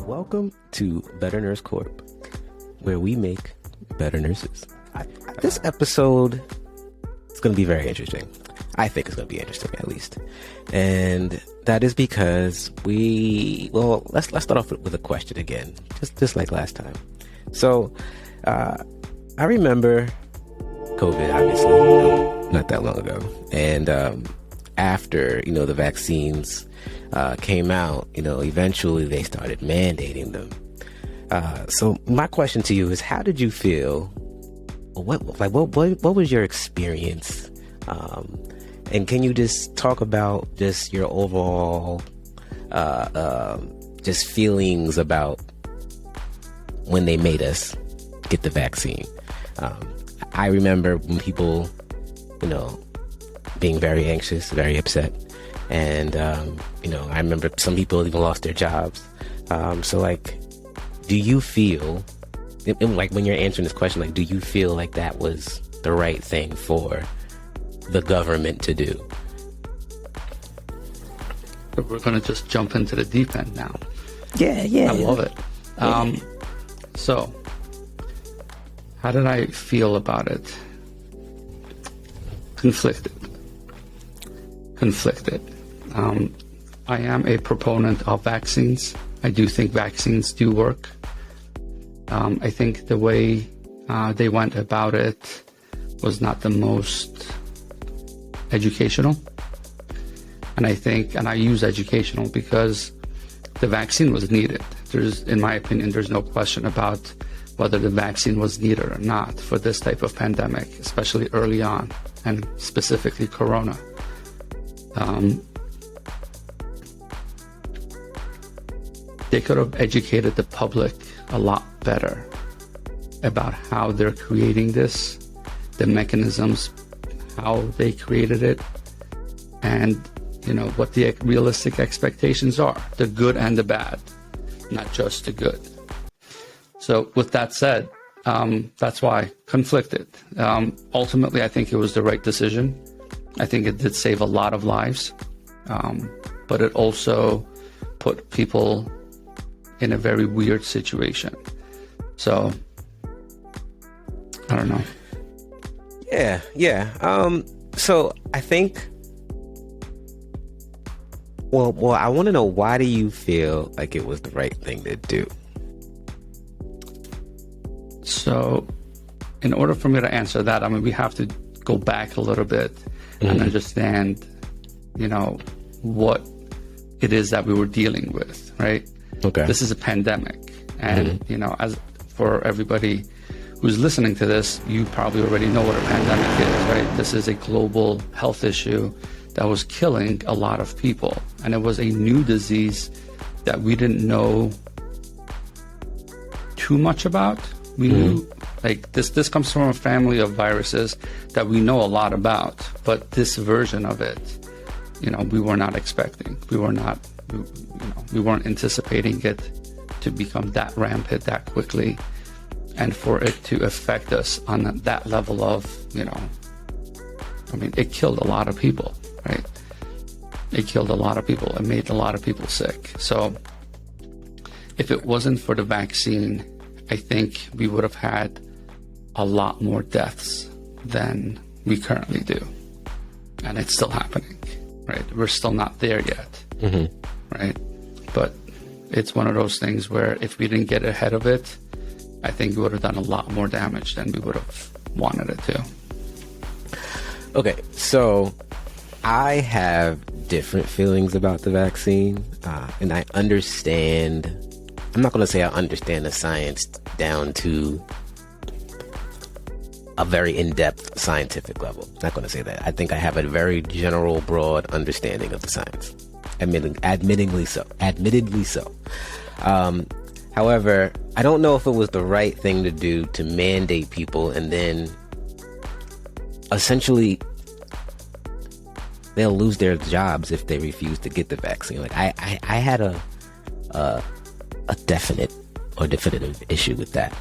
Welcome to Better Nurse Corp, where we make better nurses. This episode is going to be very interesting. I think it's going to be interesting, at least. And that is because let's start off with a question again, just like last time. So, I remember COVID, obviously, not that long ago. And after, the vaccines came out, eventually they started mandating them. So my question to you is, how did you feel? What was your experience? And can you just talk about just your overall just feelings about when they made us get the vaccine? I remember when people, being very anxious, very upset. And, I remember some people even lost their jobs. So, do you feel, when you're answering this question, do you feel like that was the right thing for the government to do? We're going to just jump into the deep end now. Yeah. I love it. So, how did I feel about it? Conflicted. I am a proponent of vaccines. I do think vaccines do work. I think the way they went about it was not the most educational. And I use educational because the vaccine was needed. In my opinion, there's no question about whether the vaccine was needed or not for this type of pandemic, especially early on, and specifically Corona. They could have educated the public a lot better about how they're creating this, the mechanisms, how they created it, and what the realistic expectations are, the good and the bad, not just the good. So with that said, that's why conflicted. Ultimately, I think it was the right decision. I think it did save a lot of lives, but it also put people in a very weird situation. So, I don't know. Yeah. So I think, well, I want to know, why do you feel like it was the right thing to do? So, in order for me to answer that, we have to go back a little bit and understand, what it is that we were dealing with, right? Okay. This is a pandemic. And, as for everybody who's listening to this, you probably already know what a pandemic is, right? This is a global health issue that was killing a lot of people. And it was a new disease that we didn't know too much about. We knew, this comes from a family of viruses that we know a lot about, but this version of it, we were not expecting. We weren't anticipating it to become that rampant that quickly, and for it to affect us on that level of, it killed a lot of people, right? It killed a lot of people. It made a lot of people sick. So if it wasn't for the vaccine, I think we would have had a lot more deaths than we currently do. And it's still happening, right? We're still not there yet, right? But it's one of those things where if we didn't get ahead of it, I think we would have done a lot more damage than we would have wanted it to. Okay, so I have different feelings about the vaccine, and I understand, I'm not going to say I understand the science down to a very in-depth scientific level. I'm not going to say that. I think I have a very general, broad understanding of the science. Admittedly so. However, I don't know if it was the right thing to do to mandate people and then essentially they'll lose their jobs if they refuse to get the vaccine. Like I had a definitive issue with that.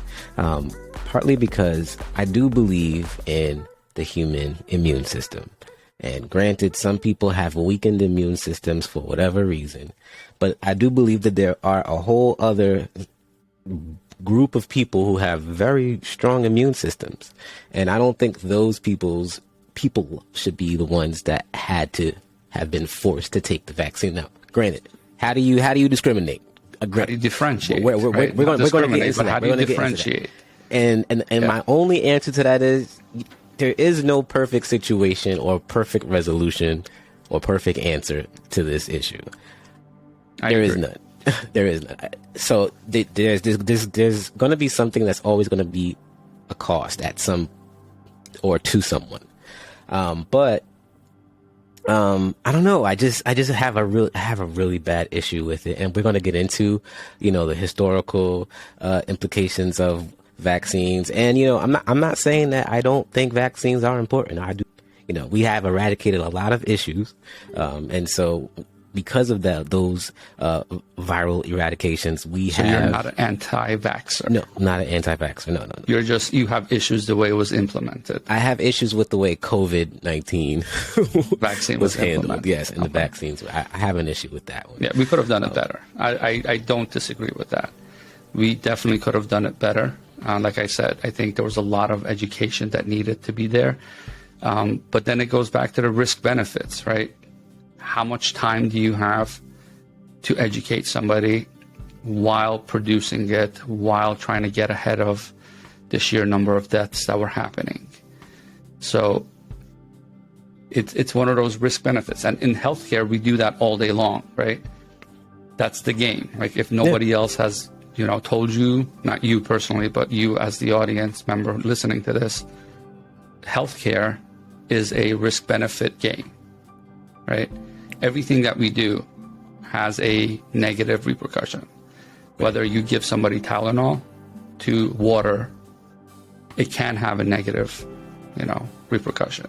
Partly because I do believe in the human immune system. And granted, some people have weakened immune systems for whatever reason, but I do believe that there are a whole other group of people who have very strong immune systems. And I don't think those people should be the ones that had to have been forced to take the vaccine. Now, granted, how do you discriminate? How do you differentiate? We're going to get into that. How do you differentiate? And my only answer to that is there is no perfect situation or perfect resolution or perfect answer to this issue. There is none. There is none. So there's going to be something that's always going to be a cost at some or to someone. But I don't know. I just have a really bad issue with it, and we're going to get into, the historical implications of vaccines. And I'm not saying that I don't think vaccines are important. I do. We have eradicated a lot of issues, and so because of those viral eradications, So you're not an anti-vaxxer. No, not an anti-vaxxer. No. You have issues the way it was implemented. I have issues with the way COVID-19 vaccine was handled. Yes, and the vaccines. I have an issue with that one. Yeah, we could have done it better. I don't disagree with that. We definitely could have done it better. Like I said, I think there was a lot of education that needed to be there. But then it goes back to the risk benefits, right? How much time do you have to educate somebody while producing it, while trying to get ahead of the sheer number of deaths that were happening? So it's one of those risk benefits. And in healthcare, we do that all day long, right? That's the game. Like if nobody else has, told you, not you personally, but you as the audience member listening to this, healthcare is a risk benefit game, right? Everything that we do has a negative repercussion. Whether you give somebody Tylenol to water, it can have a negative, repercussion.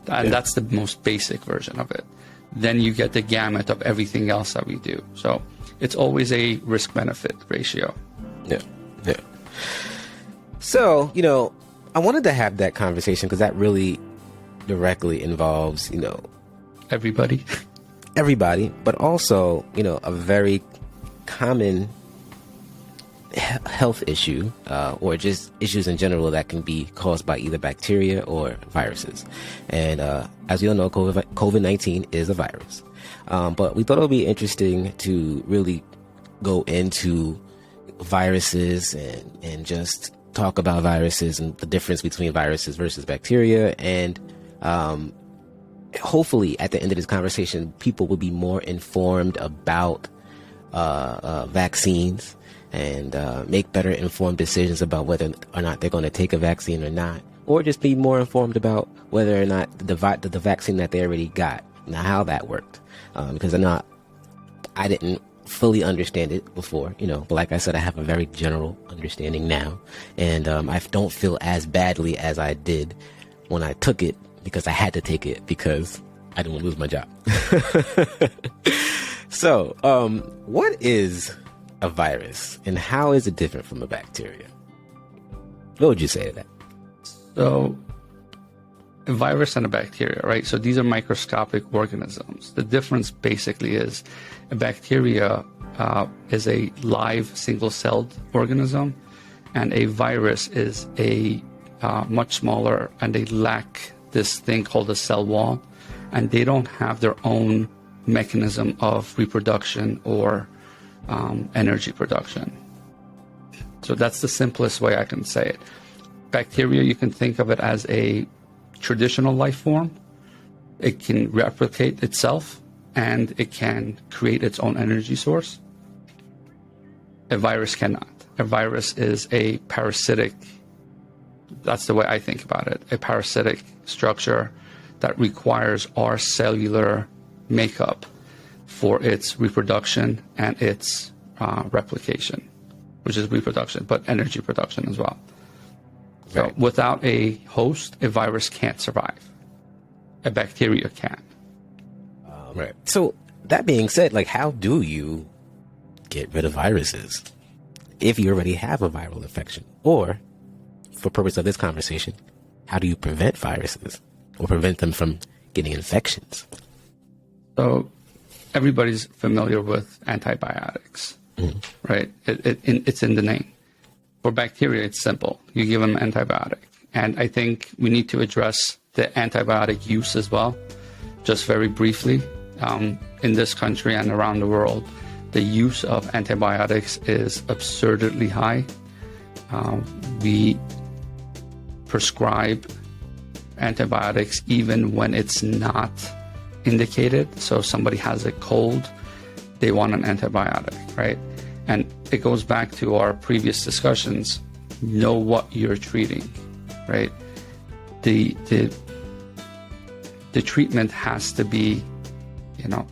And that's the most basic version of it. Then you get the gamut of everything else that we do. So it's always a risk-benefit ratio. Yeah. So, I wanted to have that conversation because that really directly involves, everybody, but also, a very common health issue, or just issues in general that can be caused by either bacteria or viruses. And as we all know, COVID-19 is a virus. But we thought it would be interesting to really go into viruses and just talk about viruses and the difference between viruses versus bacteria. And hopefully at the end of this conversation, people will be more informed about vaccines and make better informed decisions about whether or not they're going to take a vaccine or not, or just be more informed about whether or not the vaccine that they already got, now how that worked. Because I didn't fully understand it before, but like I said, I have a very general understanding now, and I don't feel as badly as I did when I took it, because I had to take it because I didn't want to lose my job. So, what is a virus and how is it different from a bacteria? What would you say to that? So, a virus and a bacteria, right? So these are microscopic organisms. The difference basically is a bacteria is a live single-celled organism, and a virus is a much smaller, and they lack this thing called a cell wall, and they don't have their own mechanism of reproduction or energy production. So that's the simplest way I can say it. Bacteria, you can think of it as a traditional life form. It can replicate itself and it can create its own energy source. A virus cannot. A virus is a parasitic, that's the way I think about it, a parasitic structure that requires our cellular makeup for its reproduction and its replication, which is reproduction, but energy production as well. So without a host, a virus can't survive. A bacteria can. Right. So that being said, how do you get rid of viruses if you already have a viral infection? Or, for purpose of this conversation, how do you prevent viruses or prevent them from getting infections? So everybody's familiar with antibiotics, right? It's in the name. For bacteria, it's simple. You give them antibiotic. And I think we need to address the antibiotic use as well, just very briefly. In this country and around the world, the use of antibiotics is absurdly high. We prescribe antibiotics even when it's not indicated. So if somebody has a cold, they want an antibiotic, right? And it goes back to our previous discussions. Know what you're treating, right? The treatment has to be,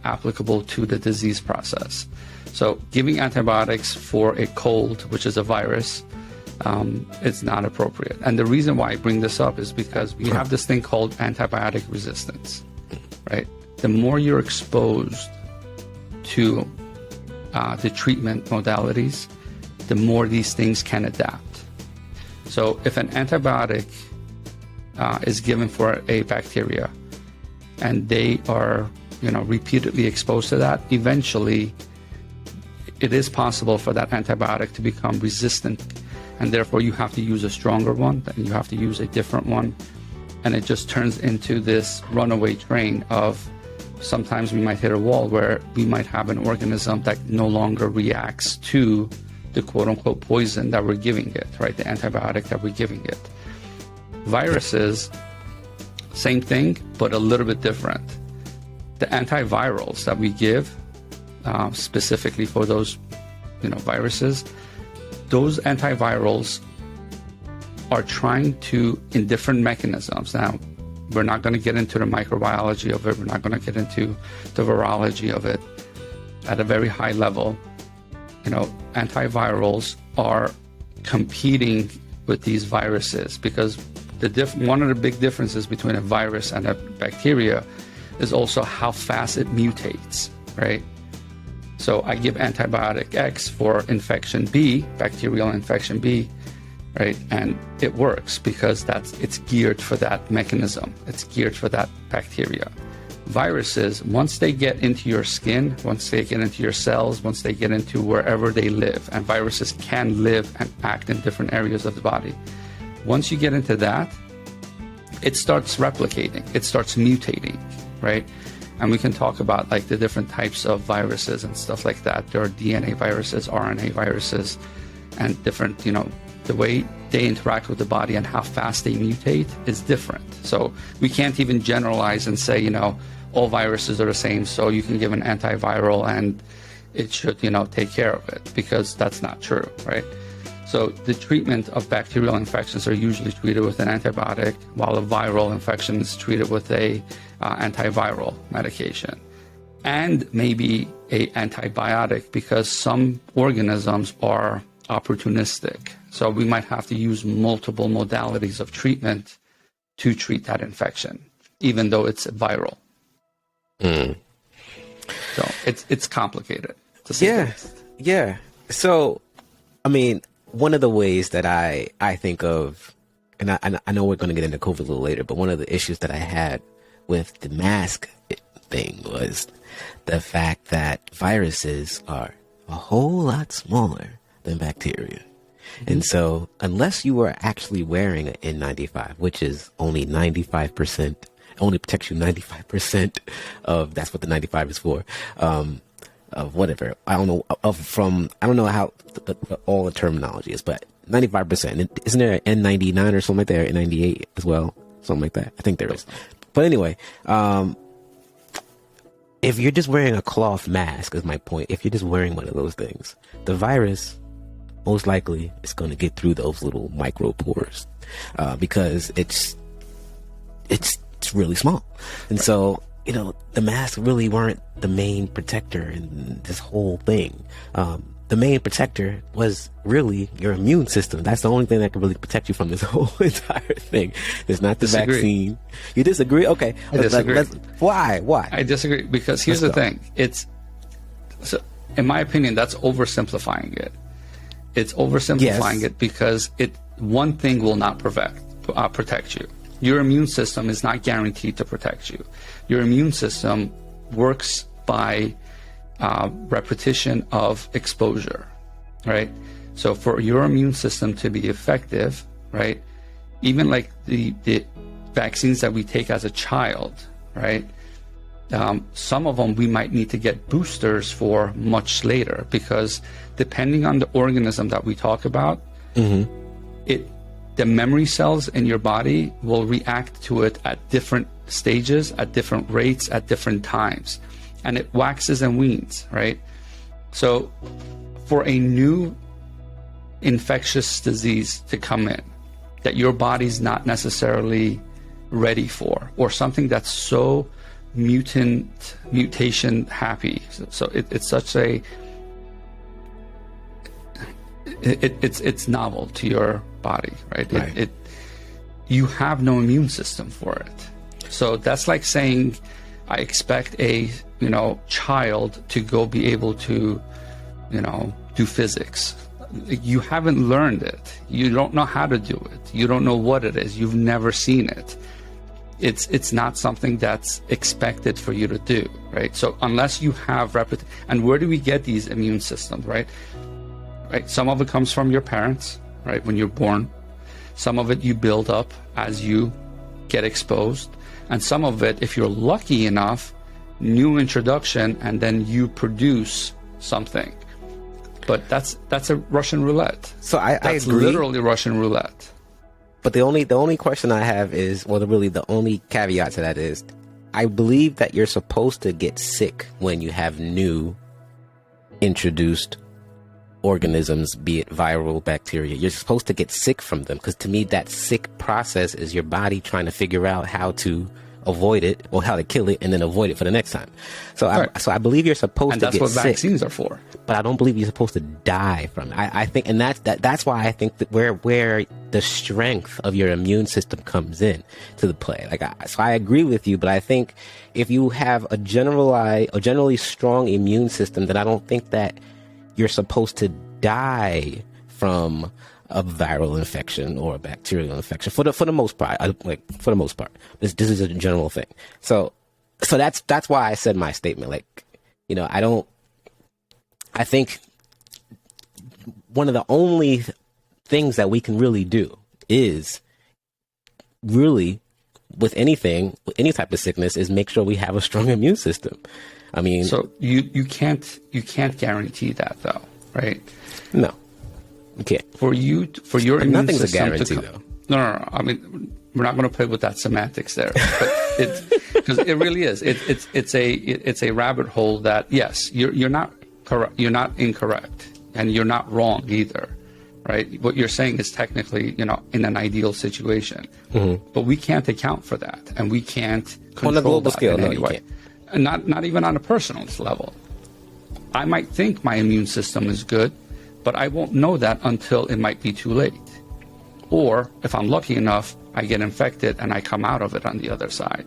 applicable to the disease process. So giving antibiotics for a cold, which is a virus, it's not appropriate. And the reason why I bring this up is because we have this thing called antibiotic resistance, right? The more you're exposed to the treatment modalities, the more these things can adapt. So if an antibiotic is given for a bacteria and they are, repeatedly exposed to that, eventually it is possible for that antibiotic to become resistant, and therefore you have to use a stronger one, then you have to use a different one, and it just turns into this runaway train of sometimes we might hit a wall where we might have an organism that no longer reacts to the quote-unquote poison that we're giving it, right? The antibiotic that we're giving it. Viruses, same thing, but a little bit different. The antivirals that we give, specifically for those, viruses, those antivirals are trying to, in different mechanisms. Now, we're not going to get into the microbiology of it. We're not going to get into the virology of it. At a very high level, antivirals are competing with these viruses because one of the big differences between a virus and a bacteria is also how fast it mutates, right? So I give antibiotic X for infection B, bacterial infection B, right? And it works because it's geared for that mechanism. It's geared for that bacteria. Viruses, once they get into your skin, once they get into your cells, once they get into wherever they live, and viruses can live and act in different areas of the body. Once you get into that, it starts replicating, it starts mutating, right? And we can talk about like the different types of viruses and stuff like that. There are DNA viruses, RNA viruses, and different, the way they interact with the body and how fast they mutate is different. So we can't even generalize and say, all viruses are the same, so you can give an antiviral and it should, take care of it, because that's not true, right? So the treatment of bacterial infections are usually treated with an antibiotic, while a viral infection is treated with a antiviral medication. And maybe a antibiotic, because some organisms are opportunistic. So we might have to use multiple modalities of treatment to treat that infection, even though it's viral. So it's complicated. Yeah. So, one of the ways that I think of, and I know we're going to get into COVID a little later, but one of the issues that I had with the mask thing was the fact that viruses are a whole lot smaller than bacteria. And so unless you are actually wearing an N95, which is only 95%, only protects you 95% of, that's what the 95 is for, of whatever. I don't know how all the terminology is, but 95%. Isn't there an N99 or something like that, or N98 as well? Something like that. I think there is. But anyway, if you're just wearing a cloth mask, is my point. If you're just wearing one of those things, the virus most likely is going to get through those little micro pores, because it's really small. And so, the masks really weren't the main protector in this whole thing. The main protector was really your immune system. That's the only thing that can really protect you from this whole entire thing. It's not the vaccine. You disagree? Okay. I disagree. Why? I disagree because here's the thing. So in my opinion, that's oversimplifying it. It's oversimplifying it because one thing will not protect you. Your immune system is not guaranteed to protect you. Your immune system works by repetition of exposure, right? So for your immune system to be effective, right, even like the vaccines that we take as a child, right, some of them we might need to get boosters for much later, because depending on the organism that we talk about, the memory cells in your body will react to it at different stages, at different rates, at different times. And it waxes and weans, right? So for a new infectious disease to come in that your body's not necessarily ready for, or something that's so mutation happy, so it's such a it's novel to your body, right? You have no immune system for it. So that's like saying I expect a child to go be able to do physics. You haven't learned it. You don't know how to do it. You don't know what it is. You've never seen it. It's not something that's expected for you to do, right? So unless you have and where do we get these immune systems, right? Some of it comes from your parents, right? When you're born. Some of it you build up as you get exposed. And some of it, if you're lucky enough, new introduction, and then you produce something. But that's a Russian roulette. So I agree. That's literally Russian roulette. But the only question I have is, well, really the only caveat to that is, I believe that you're supposed to get sick when you have new introduced organisms, be it viral, bacteria. You're supposed to get sick from them, because to me that sick process is your body trying to figure out how to avoid it, or how to kill it and then avoid it for the next time. So I believe you're supposed to get sick. And that's what vaccines are for. But I don't believe you're supposed to die from it. I think, and that's why I think that where the strength of your immune system comes in to the play. So I agree with you, but I think if you have a generally strong immune system, then I don't think that you're supposed to die from a viral infection or a bacterial infection for the most part. For the most part, this is a general thing. So that's why I said my statement. I think one of the only things that we can really do is really, with any type of sickness, is make sure we have a strong immune system. I mean, so you can't guarantee that though, right? No, you can't. For your immune nothing's system a guarantee though. No. I mean, we're not going to play with that semantics there, but because it really is. It's a rabbit hole that, yes, you're not correct. You're not incorrect, and you're not wrong either, right? What you're saying is technically, in an ideal situation, but we can't account for that, and we can't control on a global scale in no, any you way. can't. And not even on a personal level. I might think my immune system is good, but I won't know that until it might be too late. Or if I'm lucky enough, I get infected and I come out of it on the other side.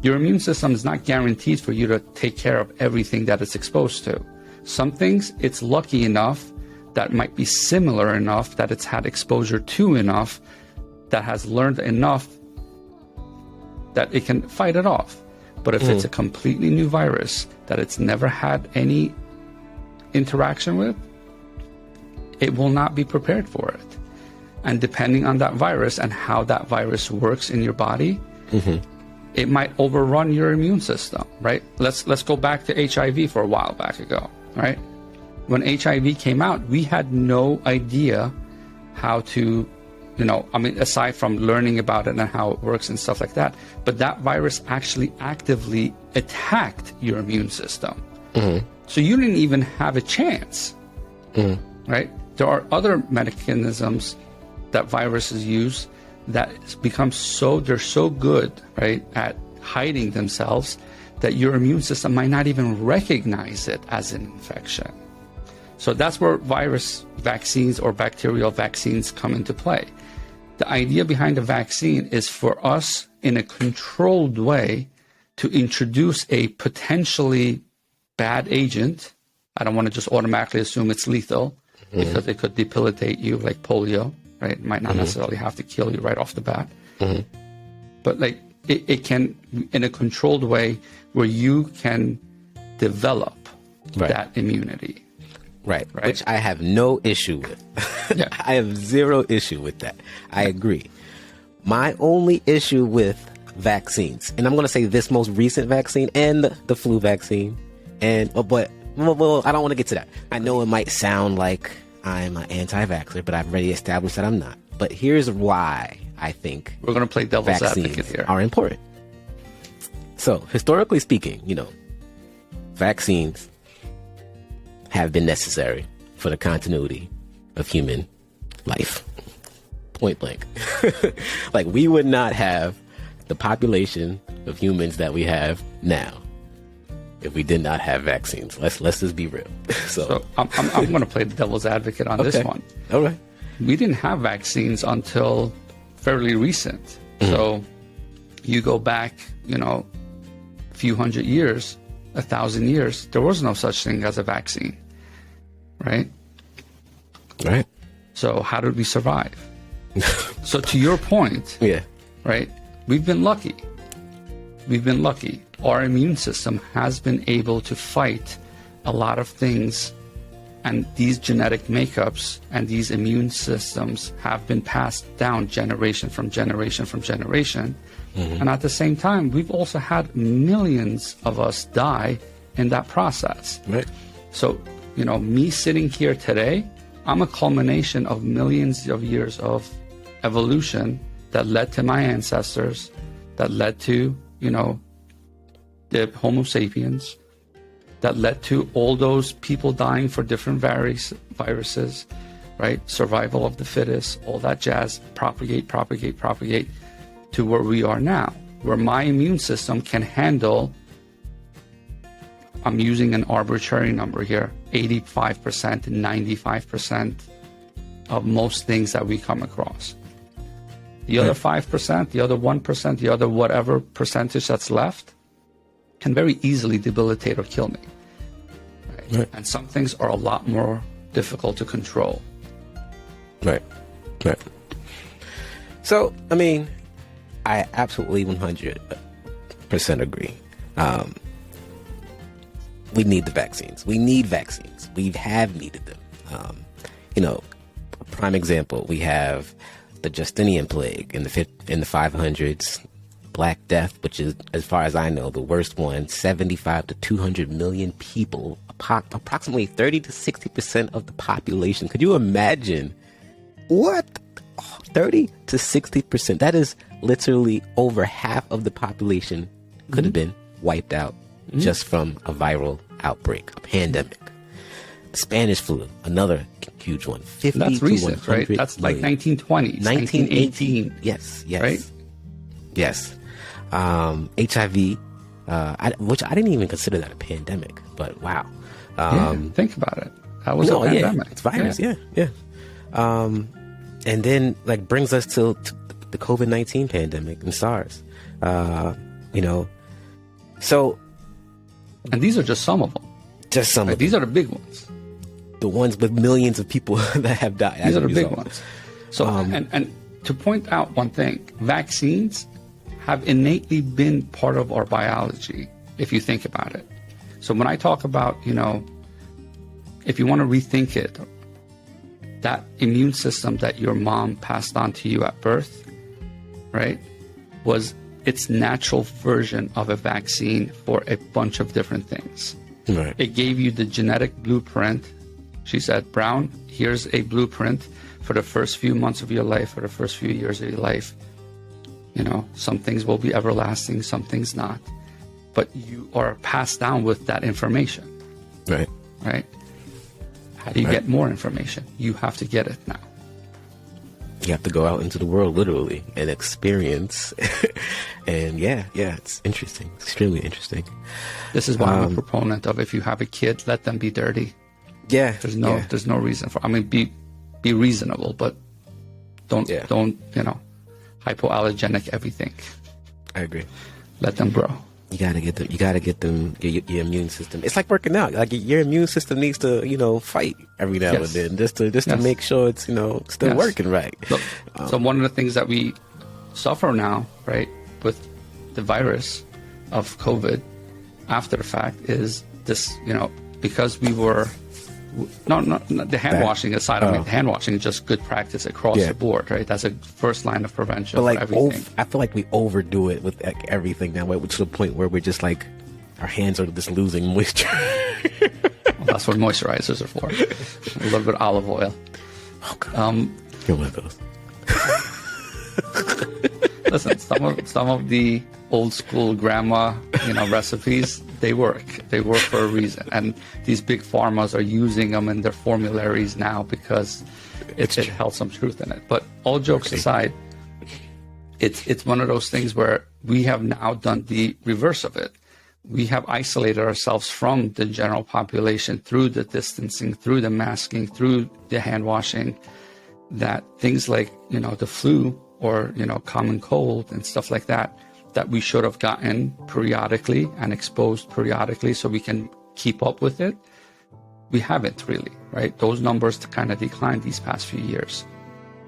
Your immune system is not guaranteed for you to take care of everything that it's exposed to. Some things it's lucky enough that might be similar enough, that it's had exposure to enough, that has learned enough that it can fight it off. But if it's a completely new virus that it's never had any interaction with, it will not be prepared for it. And depending on that virus and how that virus works in your body, it might overrun your immune system, right? Let's go back to HIV for a while back ago, right? When HIV came out, we had no idea how to, aside from learning about it and how it works and stuff like that, but that virus actually actively attacked your immune system. So you didn't even have a chance, right? There are other mechanisms that viruses use that become they're so good, right, at hiding themselves that your immune system might not even recognize it as an infection. So that's where virus vaccines or bacterial vaccines come into play. The idea behind a vaccine is for us, in a controlled way, to introduce a potentially bad agent. I don't want to just automatically assume it's lethal, because it could debilitate you like polio, right? It might not necessarily have to kill you right off the bat. but like it can, in a controlled way, where you can develop that immunity. Right. Which I have no issue with. Yeah. I have zero issue with that. I agree. My only issue with vaccines, and I'm going to say this most recent vaccine and the flu vaccine, but I don't want to get to that. I know it might sound like I'm an anti-vaxxer, but I've already established that I'm not. But here's why I think we're going to play devil's advocate here. Are important. So, historically speaking, vaccines have been necessary for the continuity of human life. Point blank. Like, we would not have the population of humans that we have now if we did not have vaccines. Let's just be real. So I'm going to play the devil's advocate on this one. All right. We didn't have vaccines until fairly recent. Mm-hmm. So you go back, a few hundred years, 1,000 years, there was no such thing as a vaccine, right? Right. So how did we survive? So to your point, right? We've been lucky. Our immune system has been able to fight a lot of things, and these genetic makeups and these immune systems have been passed down generation from generation from generation. Mm-hmm. And at the same time, we've also had millions of us die in that process. Right. So, me sitting here today, I'm a culmination of millions of years of evolution that led to my ancestors, that led to, the Homo sapiens, that led to all those people dying for different viruses, right? Survival of the fittest, all that jazz, propagate to where we are now, where my immune system can handle, I'm using an arbitrary number here, 85% to 95% of most things that we come across. The other 5%, the other 1%, the other whatever percentage that's left can very easily debilitate or kill me. Right? And some things are a lot more difficult to control. Right. So, I absolutely 100% agree. We need the vaccines. We need vaccines. We have needed them. A prime example, we have the Justinian plague in the 500s, Black Death, which is, as far as I know, the worst one. 75 to 200 million people, approximately 30 to 60% of the population. Could you imagine? What? 30 to 60%. That is literally over half of the population could have been wiped out just from a viral outbreak, a pandemic. The Spanish flu, another huge one. 50 That's to recent, 100 right? That's like million. 1920s, 1918. Yes. Right? Yes. HIV, which I didn't even consider that a pandemic, but wow. Think about it. That was a pandemic. It's virus, yeah. And then brings us to the COVID-19 pandemic and SARS. So. And these are just some of them. Just some of them. These are the big ones. The ones with millions of people that have died. These are the big ones. So, and to point out one thing, vaccines have innately been part of our biology, if you think about it. So when I talk about, if you want to rethink it, that immune system that your mom passed on to you at birth, right, was its natural version of a vaccine for a bunch of different things. Right. It gave you the genetic blueprint. She said, Brown, here's a blueprint for the first few months of your life, for the first few years of your life. Some things will be everlasting, some things not. But you are passed down with that information. Right. Right? How do you get more information? You have to get it now. You have to go out into the world, literally, and experience. And it's interesting. Extremely interesting. This is why I'm a proponent of, if you have a kid, let them be dirty. Yeah. There's no reason for, be reasonable, but don't, hypoallergenic everything. I agree. Let them grow. You gotta get them your immune system. It's like working out. Like, your immune system needs to, fight every now and then, just to make sure it's, still working right. So one of the things that we suffer now, right, with the virus of COVID after the fact is this, because we were, not the hand washing aside, I mean, the hand washing is just good practice across the board, right? That's a first line of prevention but like for everything. I feel like we overdo it with like everything now, to the point where we're just like, our hands are just losing moisture. Well, that's what moisturizers are for. A little bit of olive oil. Oh, God. You're one of those. Listen, some of the old school grandma, recipes, they work. They work for a reason. And these big pharmas are using them in their formularies now because it held some truth in it. But all jokes aside, it's one of those things where we have now done the reverse of it. We have isolated ourselves from the general population through the distancing, through the masking, through the hand washing, that things like, the flu or, common cold and stuff like that we should have gotten periodically and exposed periodically so we can keep up with it. We haven't really, right? Those numbers kind of declined these past few years.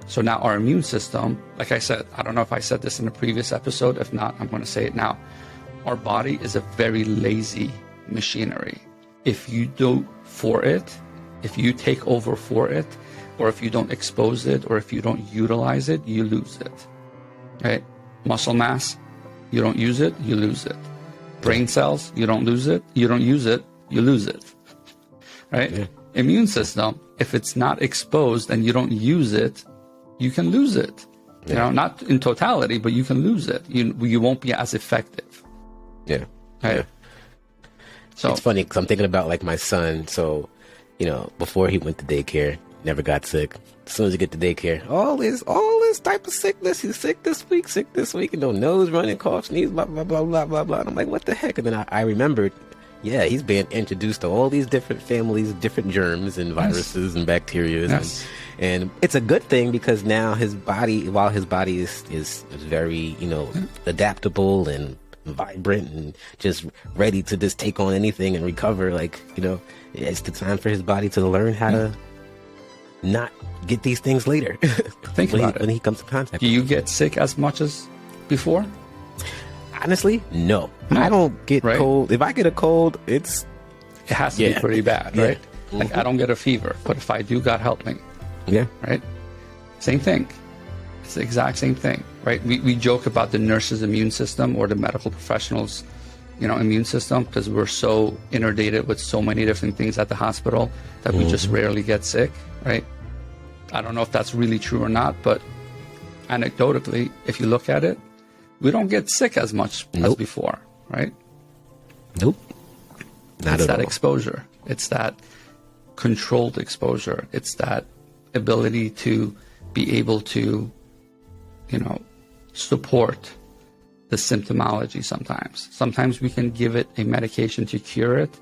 So now our immune system, like I said, I don't know if I said this in a previous episode. If not, I'm going to say it now. Our body is a very lazy machinery. If you do for it, if you take over for it, or if you don't expose it, or if you don't utilize it, you lose it, right? Muscle mass, you don't use it, you lose it. Brain cells, you don't use it, you lose it, right? Yeah. Immune system, if it's not exposed and you don't use it, you can lose it. Yeah. Not in totality, but you can lose it. You won't be as effective. Yeah. Right. Yeah. So it's funny because I'm thinking about like my son. So, before he went to daycare, never got sick. As soon as he get to daycare, all this type of sickness. He's sick this week, nose running, cough, sneeze, blah, blah, blah, blah, blah, blah. And I'm like, what the heck? And then I remembered, he's being introduced to all these different families, different germs and viruses and bacteria. Yes. And it's a good thing because now his body, while his body is very, adaptable and vibrant and just ready to just take on anything and recover, it's the time for his body to learn how to not get these things later. Think about it. When he comes in contact. Do you get sick as much as before? Honestly, no. I don't get cold. If I get a cold, it has to be pretty bad, right? Mm-hmm. Like I don't get a fever, but if I do, God help me. Yeah. Right? Same thing. It's the exact same thing, right? We joke about the nurse's immune system or the medical professionals, immune system, because we're so inundated with so many different things at the hospital that we just rarely get sick, right? I don't know if that's really true or not, but anecdotally, if you look at it, we don't get sick as much as before, right? Nope. Not it's at that all. Exposure. It's that controlled exposure. It's that ability to be able to, support the symptomology sometimes. Sometimes we can give it a medication to cure it.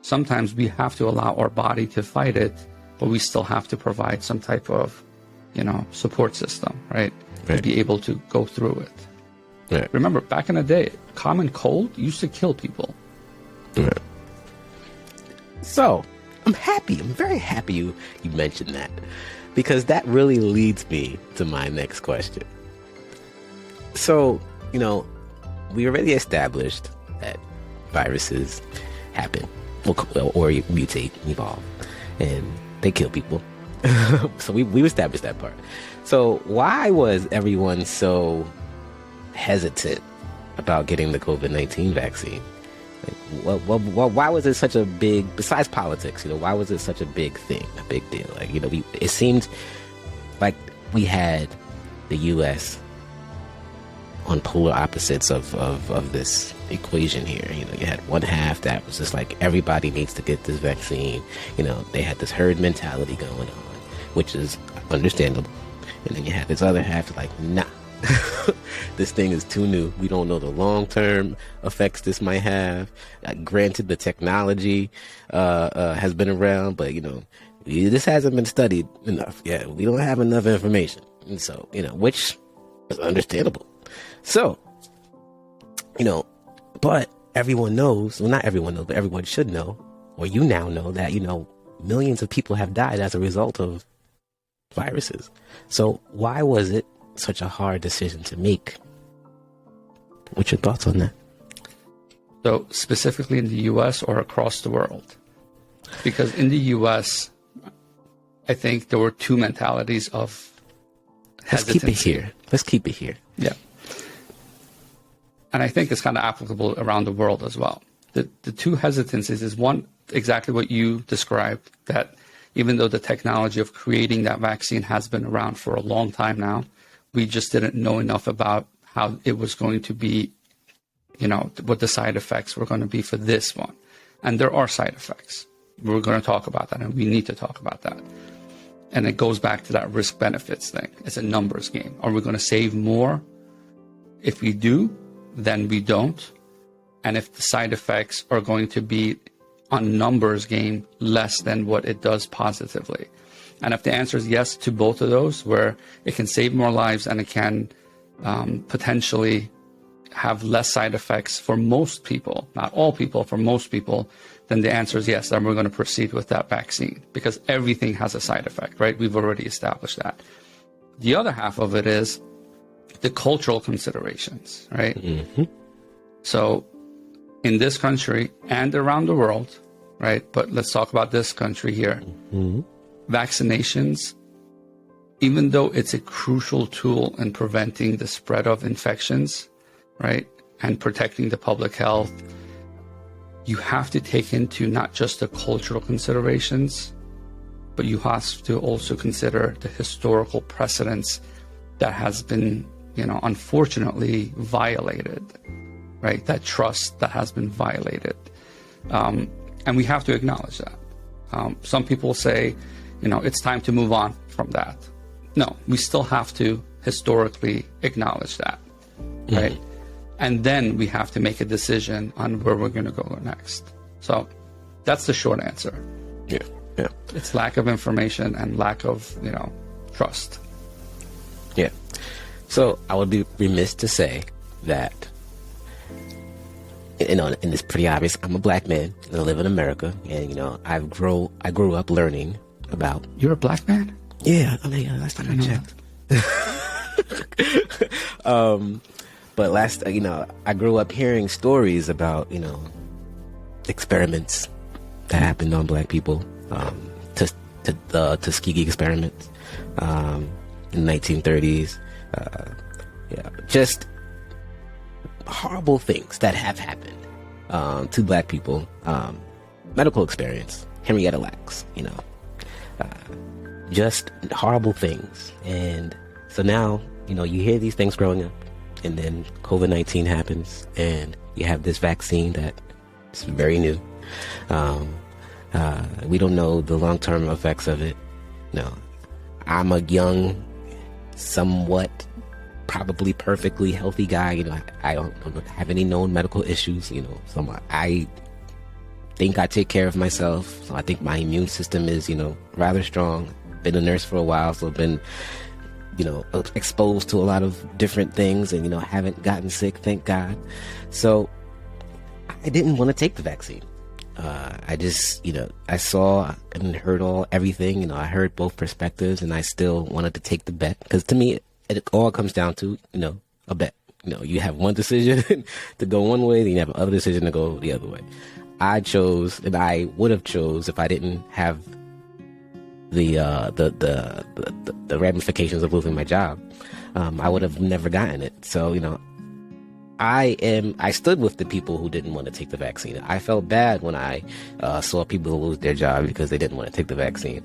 Sometimes we have to allow our body to fight it, but we still have to provide some type of, support system, right? To be able to go through it. Right. Remember, back in the day, common cold used to kill people. Right. So, I'm very happy you mentioned that, because that really leads me to my next question. So, we already established that viruses happen or mutate, evolve, and they kill people. So we established that part. So why was everyone so hesitant about getting the COVID-19 vaccine? Why was it such a big, besides politics, why was it such a big thing, a big deal? It seemed like we had the U.S. on polar opposites of this equation here. You had one half that was just like, everybody needs to get this vaccine. They had this herd mentality going on, which is understandable. And then you had this other half like, nah, this thing is too new. We don't know the long-term effects this might have. Granted, the technology has been around, but this hasn't been studied enough. Yeah, we don't have enough information. And so, which is understandable. So, but everyone knows, well, not everyone knows, but everyone should know, or you now know that, millions of people have died as a result of viruses. So why was it such a hard decision to make What's your thoughts on that? So specifically in the U.S. or across the world? Because in the U.S., I think there were two mentalities of hesitancy. Let's keep it here. Yeah. And I think it's kind of applicable around the world as well. The two hesitancies is one, exactly what you described, that even though the technology of creating that vaccine has been around for a long time now, we just didn't know enough about how it was going to be, you know, what the side effects were going to be for this one. And there are side effects. We're going to talk about that, and we need to talk about that. And it goes back to that risk benefits thing. It's a numbers game. Are we going to save more if we do than we don't? And if the side effects are going to be on numbers game less than what it does positively? And if the answer is yes to both of those, where it can save more lives and it can potentially have less side effects for most people, not all people, for most people, then the answer is yes, then we're going to proceed with that vaccine, because everything has a side effect, right? We've already established that. The other half of it is the cultural considerations, right? Mm-hmm. So in this country and around the world, right? But let's talk about this country here. Mm-hmm. Vaccinations, even though it's a crucial tool in preventing the spread of infections, right, and protecting the public health, you have to take into not just the cultural considerations, but you have to also consider the historical precedents that has been, you know, unfortunately violated, right? That trust that has been violated. And we have to acknowledge that. Some people say, you know, it's time to move on from that. No, we still have to historically acknowledge that, right? Mm-hmm. And then we have to make a decision on where we're going to go next. So that's the short answer. Yeah, yeah. It's lack of information and lack of, you know, trust. Yeah. So I would be remiss to say that, you know, and it's pretty obvious, I'm a black man and I live in America, and, you know, I grew up learning about... You're a black man? Yeah, I mean, last time I checked. But you know, I grew up hearing stories about, you know, experiments that happened on black people, Tuskegee experiments in the 1930s. Yeah, just horrible things that have happened to black people. Medical experience, Henrietta Lacks, you know, just horrible things. And so now, you know, you hear these things growing up. And then COVID-19 happens, and you have this vaccine that's very new. We don't know the long-term effects of it. No, I'm a young, somewhat, probably perfectly healthy guy. You know, I don't have any known medical issues. You know, I think I take care of myself. So I think my immune system is, you know, rather strong. Been a nurse for a while, so I've been, you know, exposed to a lot of different things, and, you know, haven't gotten sick, thank God. So I didn't want to take the vaccine. I just, you know, I saw and heard everything, you know, I heard both perspectives, and I still wanted to take the bet, because to me, it all comes down to, you know, a bet. You know, you have one decision to go one way, then you have another decision to go the other way. I chose, and I would have chose if I didn't have the ramifications of losing my job. I would have never gotten it. So, you know, I stood with the people who didn't want to take the vaccine. I felt bad when I saw people lose their job because they didn't want to take the vaccine.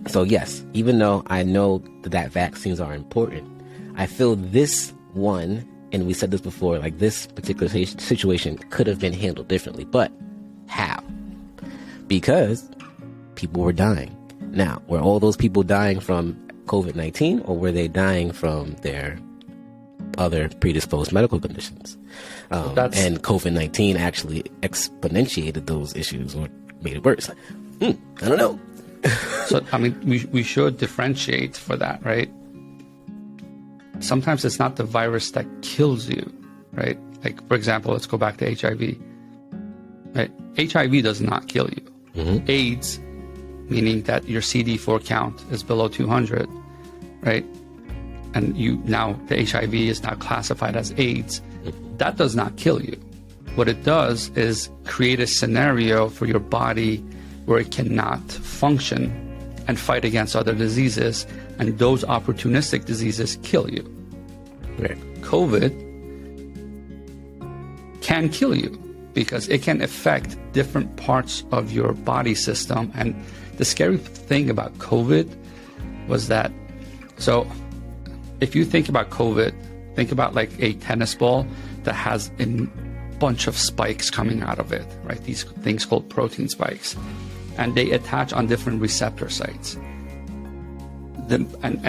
So yes, even though I know that vaccines are important, I feel this one, and we said this before, like this particular situation could have been handled differently. But how? Because people were dying. Now, were all those people dying from COVID-19, or were they dying from their other predisposed medical conditions? And COVID-19 actually exponentiated those issues or made it worse. I don't know. So, I mean, we should differentiate for that, right? Sometimes it's not the virus that kills you, right? Like, for example, let's go back to HIV. Right? HIV does not kill you. Mm-hmm. AIDS, meaning that your CD4 count is below 200, right? and now the HIV is now classified as AIDS, that does not kill you. What it does is create a scenario for your body where it cannot function and fight against other diseases, and those opportunistic diseases kill you. Right. COVID can kill you because it can affect different parts of your body system. And the scary thing about COVID was that, so if you think about COVID, think about like a tennis ball that has a bunch of spikes coming out of it, right? These things called protein spikes, and they attach on different receptor sites. And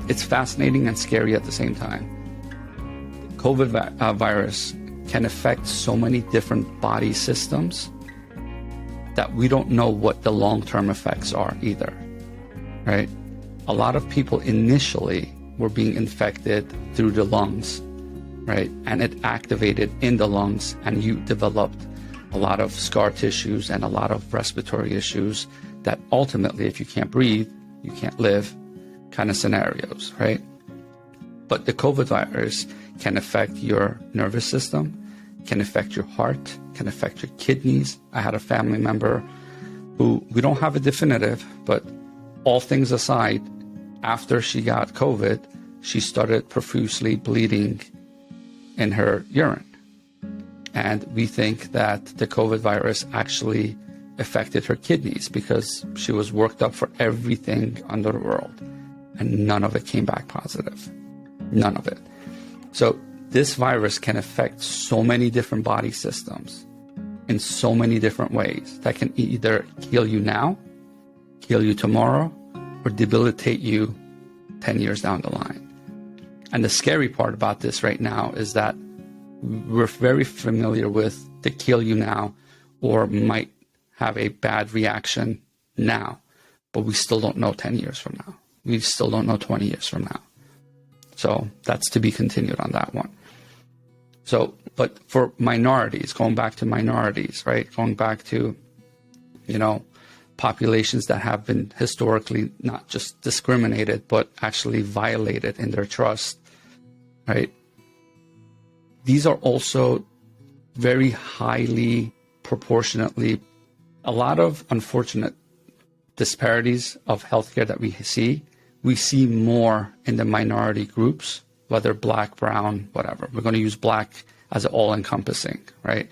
it's fascinating and scary at the same time. COVID virus can affect so many different body systems that we don't know what the long-term effects are either, right? A lot of people initially were being infected through the lungs, right? And it activated in the lungs, and you developed a lot of scar tissues and a lot of respiratory issues that ultimately, if you can't breathe, you can't live kind of scenarios, right? But the COVID virus can affect your nervous system, can affect your heart, can affect your kidneys. I had a family member who, we don't have a definitive, but all things aside, after she got COVID, she started profusely bleeding in her urine. And we think that the COVID virus actually affected her kidneys because she was worked up for everything under the world, and none of it came back positive. None of it. So this virus can affect so many different body systems in so many different ways that can either kill you now, kill you tomorrow, or debilitate you 10 years down the line. And the scary part about this right now is that we're very familiar with the kill you now or might have a bad reaction now, but we still don't know 10 years from now. We still don't know 20 years from now. So that's to be continued on that one. So, but for minorities, going back to minorities, right? Going back to, populations that have been historically not just discriminated, but actually violated in their trust, right? These are also very highly proportionately, a lot of unfortunate disparities of healthcare that we see more in the minority groups, whether black, brown, whatever. We're going to use black as all-encompassing, right?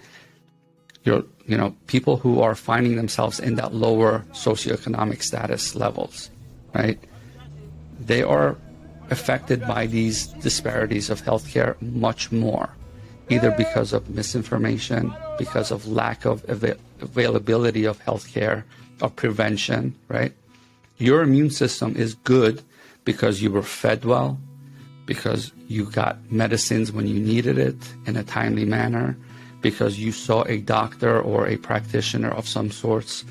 People who are finding themselves in that lower socioeconomic status levels, right? They are affected by these disparities of healthcare much more, either because of misinformation, because of lack of availability of healthcare, of prevention, right? Your immune system is good because you were fed well, because you got medicines when you needed it in a timely manner, because you saw a doctor or a practitioner of some sorts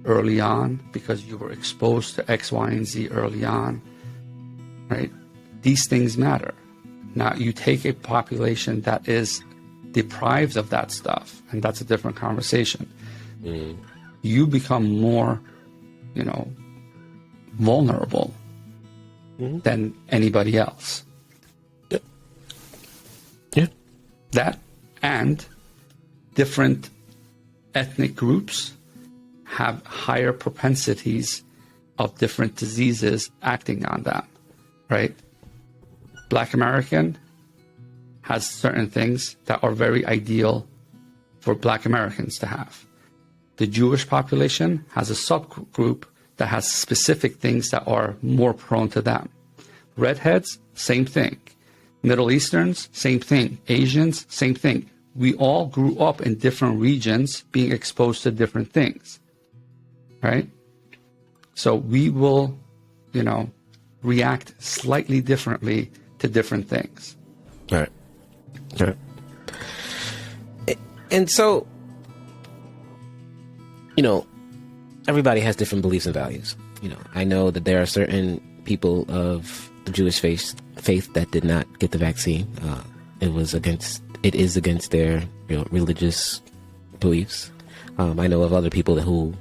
early on, because you were exposed to X, Y, and Z early on, right? These things matter. Now, you take a population that is deprived of that stuff, and that's a different conversation. You become more, vulnerable than anybody else. Yeah. That, and different ethnic groups have higher propensities of different diseases acting on them, right? Black American has certain things that are very ideal for Black Americans to have. The Jewish population has a subgroup that has specific things that are more prone to them. Redheads, same thing. Middle Easterns, same thing. Asians, same thing. We all grew up in different regions being exposed to different things, right? So we will, react slightly differently to different things. Right. Right. And so, everybody has different beliefs and values. I know that there are certain people of the Jewish faith that did not get the vaccine. It is against their religious beliefs. I know of other people who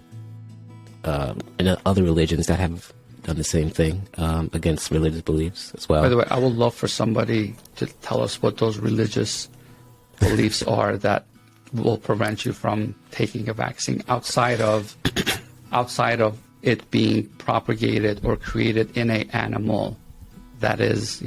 in other religions that have done the same thing against religious beliefs as well. By the way, I would love for somebody to tell us what those religious beliefs are that will prevent you from taking a vaccine outside of it being propagated or created in an animal that is,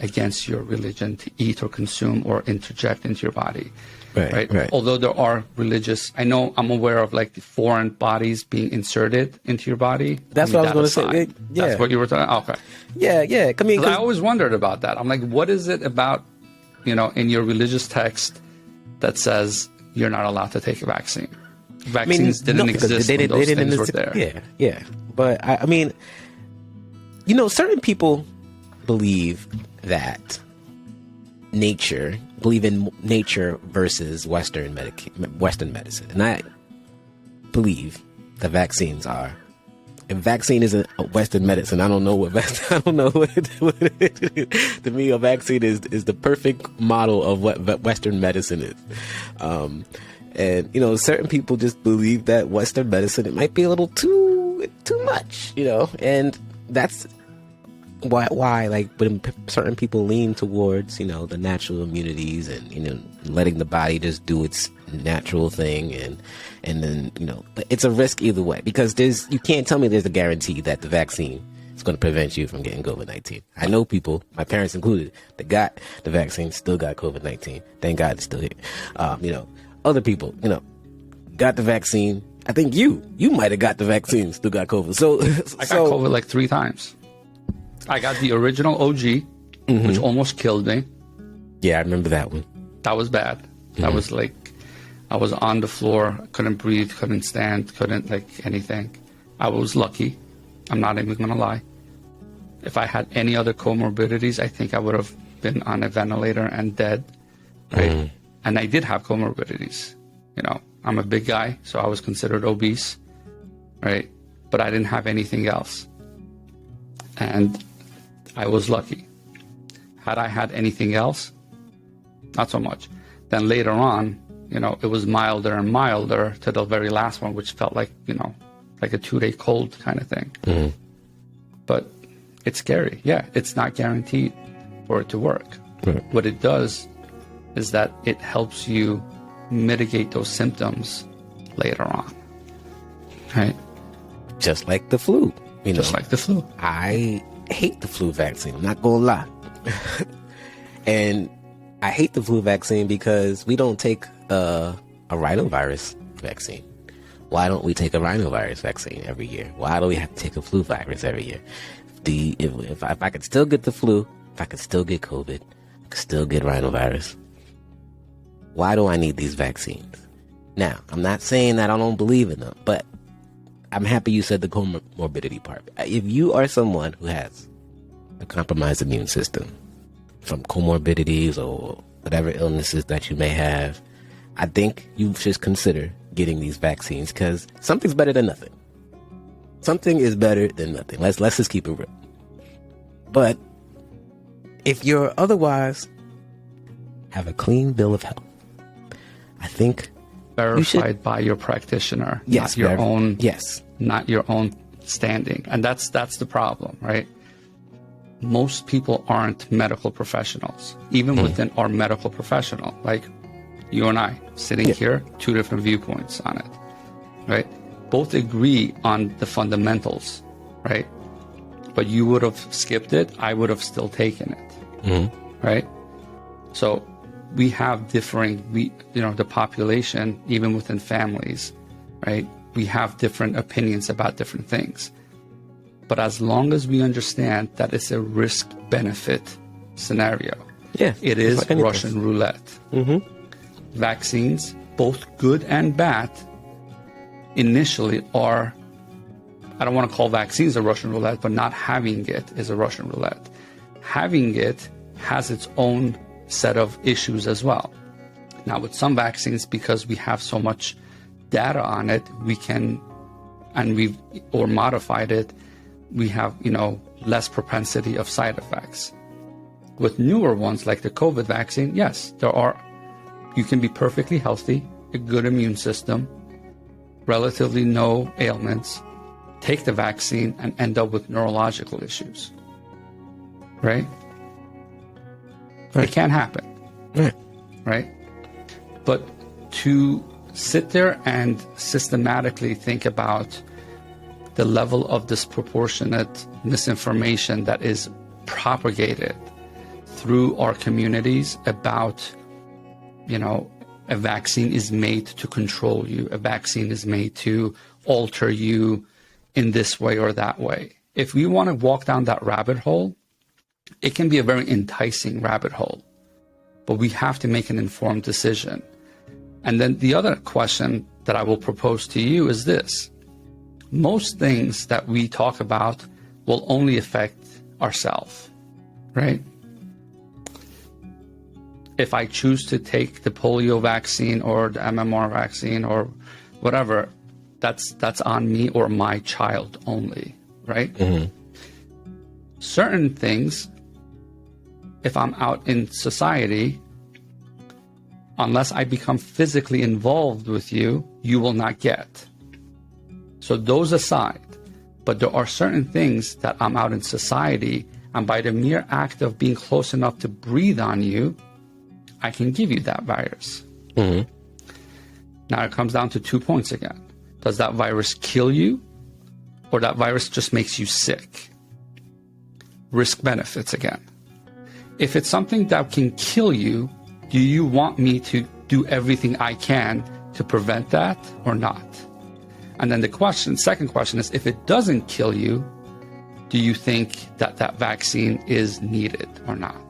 against your religion to eat or consume or interject into your body. Right. Although there are religious, I'm aware of like the foreign bodies being inserted into your body. That's what I was going to say. Yeah. That's what you were talking. Okay. Yeah. I always wondered about that. I'm like, what is it about, in your religious text that says you're not allowed to take a vaccine? Vaccines didn't exist when those things were there. Yeah. But certain people believe in nature versus Western medicine. And I believe that vaccines are. If vaccine isn't a Western medicine, I don't know what to me, a vaccine is the perfect model of what Western medicine is. And certain people just believe that Western medicine, it might be a little too much, and that's why like when certain people lean towards the natural immunities and letting the body just do its natural thing, and then but it's a risk either way, because you can't tell me there's a guarantee that the vaccine is going to prevent you from getting COVID-19. I know people, my parents included, that got the vaccine, still got COVID-19. Thank God it's still here. Other people got the vaccine. I think you might have got the vaccine, still got COVID. So I got COVID like 3 times. I got the original OG, which almost killed me. Yeah, I remember that one. That was bad. That was like, I was on the floor, couldn't breathe, couldn't stand, couldn't like anything. I was lucky. I'm not even going to lie. If I had any other comorbidities, I think I would have been on a ventilator and dead. Right? And I did have comorbidities. I'm a big guy, so I was considered obese. Right? But I didn't have anything else. And I was lucky. Had I had anything else, not so much. Then later on, it was milder and milder to the very last one, which felt like, like a 2-day cold kind of thing. But it's scary. Yeah, it's not guaranteed for it to work. Right. What it does is that it helps you mitigate those symptoms later on. Right? Just like the flu. Just like the flu. I hate the flu vaccine. I'm not going to lie. And I hate the flu vaccine because we don't take a rhinovirus vaccine. Why don't we take a rhinovirus vaccine every year? Why do we have to take a flu virus every year? If I could still get the flu, if I could still get COVID, I could still get rhinovirus. Why do I need these vaccines? Now, I'm not saying that I don't believe in them, but I'm happy you said the comorbidity part. If you are someone who has a compromised immune system from comorbidities or whatever illnesses that you may have, I think you should consider getting these vaccines, because something's better than nothing. Something is better than nothing. Let's just keep it real. But if you're otherwise have a clean bill of health, I think verified by your practitioner, yes, not your own. Yes, not your own standing, and that's the problem, right? Most people aren't medical professionals, even within our medical professional, like you and I sitting here, 2 different viewpoints on it, right? Both agree on the fundamentals, right? But you would have skipped it, I would have still taken it, right? So we have differing, the population, even within families, right? We have different opinions about different things. But as long as we understand that it's a risk-benefit scenario, it is Russian roulette. Vaccines, both good and bad, initially are, I don't want to call vaccines a Russian roulette, but not having it is a Russian roulette. Having it has its own set of issues as well. Now, with some vaccines, because we have so much data on it, we can, and we've or modified it, we have less propensity of side effects. With newer ones like the COVID vaccine, yes, you can be perfectly healthy, a good immune system, relatively no ailments, take the vaccine and end up with neurological issues, right? It can happen, right? But to sit there and systematically think about the level of disproportionate misinformation that is propagated through our communities about, a vaccine is made to control you, a vaccine is made to alter you in this way or that way. If we want to walk down that rabbit hole, it can be a very enticing rabbit hole, but we have to make an informed decision. And then the other question that I will propose to you is this. Most things that we talk about will only affect ourselves, right? If I choose to take the polio vaccine or the MMR vaccine or whatever, that's on me or my child only, right? Mm-hmm. Certain things, if I'm out in society, unless I become physically involved with you, you will not get. So those aside, but there are certain things that I'm out in society, and by the mere act of being close enough to breathe on you, I can give you that virus. Mm-hmm. Now it comes down to 2 points again. Does that virus kill you, or that virus just makes you sick? Risk benefits again. If it's something that can kill you, do you want me to do everything I can to prevent that or not? And then the second question is, if it doesn't kill you, do you think that that vaccine is needed or not?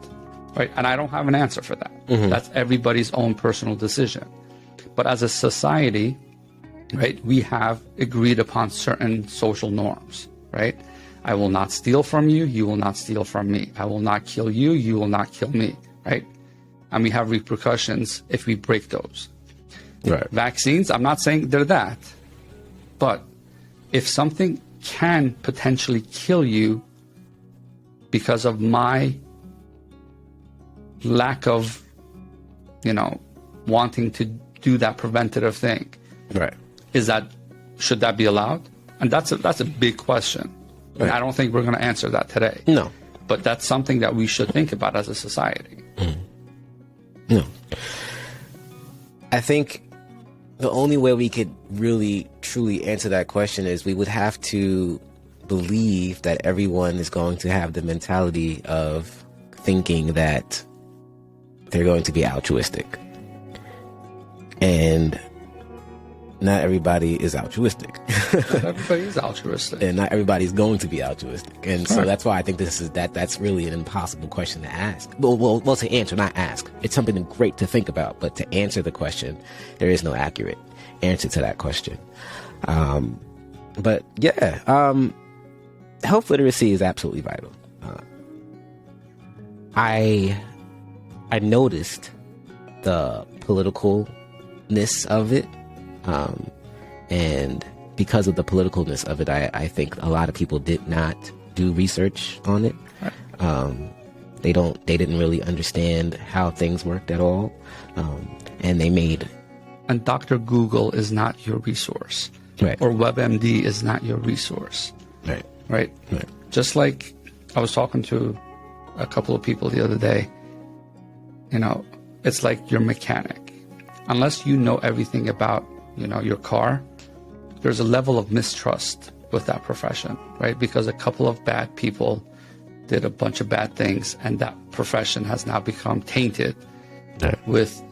Right? And I don't have an answer for that. Mm-hmm. That's everybody's own personal decision. But as a society, right, we have agreed upon certain social norms, right? I will not steal from you, you will not steal from me. I will not kill you, you will not kill me, right? And we have repercussions if we break those. Right. Vaccines, I'm not saying they're that, but if something can potentially kill you because of my lack of, wanting to do that preventative thing, right? Should that be allowed? And that's a big question. Right. And I don't think we're going to answer that today. No. But that's something that we should think about as a society. Mm. No. I think the only way we could really, truly answer that question is we would have to believe that everyone is going to have the mentality of thinking that they're going to be altruistic. And not everybody is altruistic. Not everybody is altruistic. And not everybody's going to be altruistic. And so that's why I think that's really an impossible question to ask. Well, to answer, not ask. It's something great to think about, but to answer the question, there is no accurate answer to that question. But yeah, health literacy is absolutely vital. I noticed the politicalness of it. And because of the politicalness of it, I think a lot of people did not do research on it. They didn't really understand how things worked at all. And Dr. Google is not your resource. Right. Or WebMD is not your resource. Right. Right. Just like I was talking to a couple of people the other day, it's like your mechanic. Unless you know everything about your car, there's a level of mistrust with that profession, right? Because a couple of bad people did a bunch of bad things, and that profession has now become tainted with,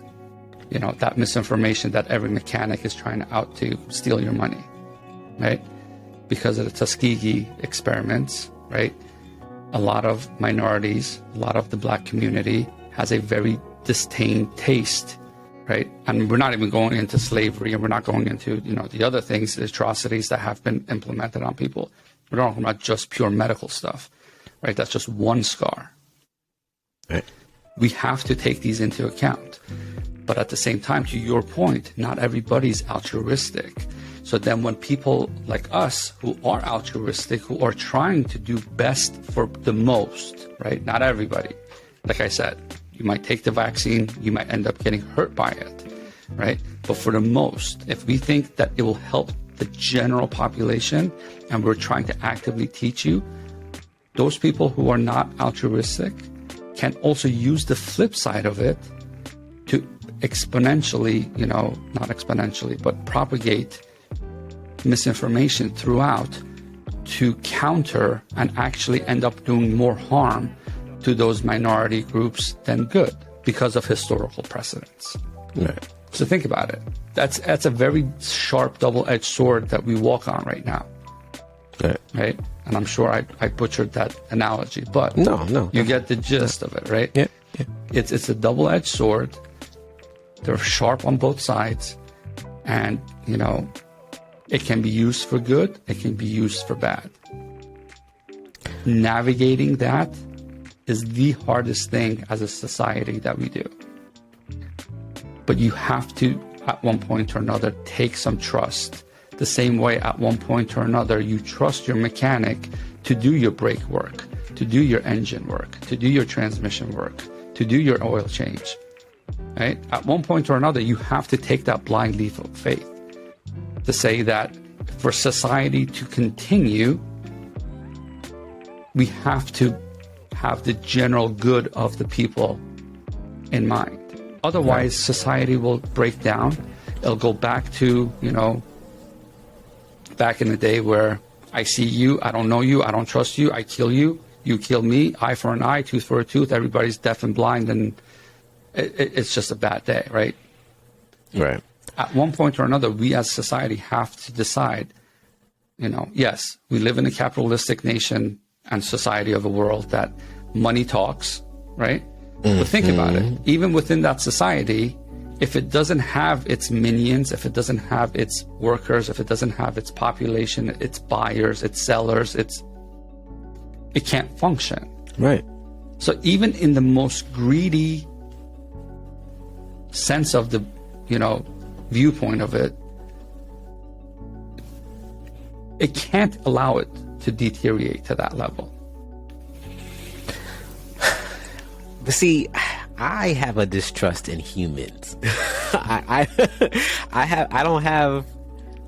that misinformation that every mechanic is trying out to steal your money, right? Because of the Tuskegee experiments, right? A lot of minorities, a lot of the Black community has a very disdain taste, right? And we're not even going into slavery, and we're not going into, the other things, the atrocities that have been implemented on people. We're not talking about just pure medical stuff, right? That's just one scar. Right. We have to take these into account. But at the same time, to your point, not everybody's altruistic. So then when people like us who are altruistic, who are trying to do best for the most, right? Not everybody. Like I said, you might take the vaccine, you might end up getting hurt by it, right? But for the most, if we think that it will help the general population, and we're trying to actively teach you, those people who are not altruistic can also use the flip side of it to exponentially, not exponentially, but propagate misinformation throughout to counter and actually end up doing more harm to those minority groups than good because of historical precedents. Right. So think about it. That's a very sharp double-edged sword that we walk on right now. Right? And I'm sure I butchered that analogy, but no, you get the gist of it, right? Yeah. It's a double-edged sword. They're sharp on both sides, and it can be used for good, it can be used for bad. Navigating that is the hardest thing as a society that we do. But you have to, at one point or another, take some trust. The same way at one point or another, you trust your mechanic to do your brake work, to do your engine work, to do your transmission work, to do your oil change, right? At one point or another, you have to take that blind leap of faith to say that for society to continue, we have to have the general good of the people in mind. Otherwise, society will break down. It'll go back to, back in the day where I see you, I don't know you, I don't trust you, I kill you, you kill me, eye for an eye, tooth for a tooth, everybody's deaf and blind, and it's just a bad day, right? Right. At one point or another, we as society have to decide, yes, we live in a capitalistic nation and society of a world that money talks, right? But think about it. Even within that society, if it doesn't have its minions, if it doesn't have its workers, if it doesn't have its population, its buyers, its sellers, it can't function. Right. So even in the most greedy sense of the, viewpoint of it, it can't allow it to deteriorate to that level. But see, I have a distrust in humans. I don't have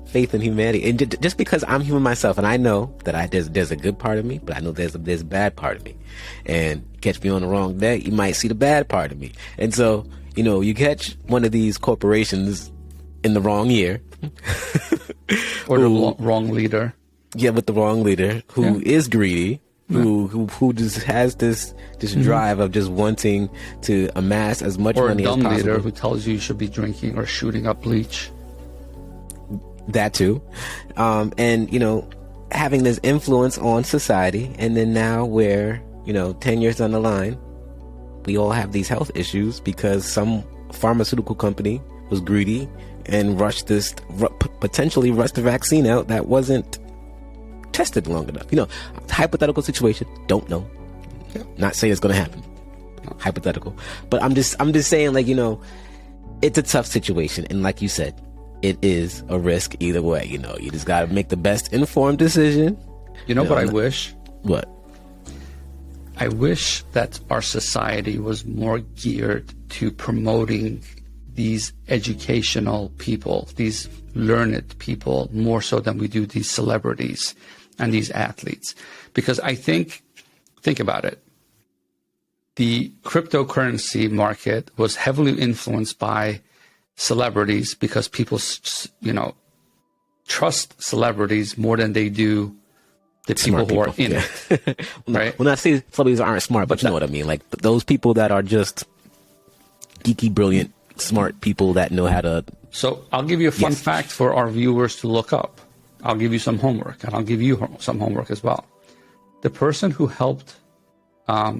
faith in humanity, and just because I'm human myself, and I know that there's a good part of me, but I know there's a bad part of me. And catch me on the wrong day, you might see the bad part of me. And so, you catch one of these corporations in the wrong year, or the wrong leader. Yeah, with the wrong leader who is greedy. Who just has this drive of just wanting to amass as much money as possible. Or a dumb leader who tells you should be drinking or shooting up bleach. That too. And, having this influence on society. And then now where, 10 years down the line, we all have these health issues because some pharmaceutical company was greedy and potentially rushed the vaccine out that wasn't tested long enough. Hypothetical situation, don't know. Not saying it's going to happen. Hypothetical. But I'm just saying, it's a tough situation, and like you said, it is a risk either way. You just got to make the best informed decision. What I wish? What? I wish that our society was more geared to promoting these educational people, these learned people, more so than we do these celebrities and these athletes. Because I think about it, the cryptocurrency market was heavily influenced by celebrities because people, trust celebrities more than they do the people who are in it. Right? Well, not saying celebrities aren't smart, but you know what I mean. Like those people that are just geeky, brilliant, smart people that know how to. So I'll give you a fun fact for our viewers to look up. I'll give you some homework, and I'll give you some homework as well. The person who helped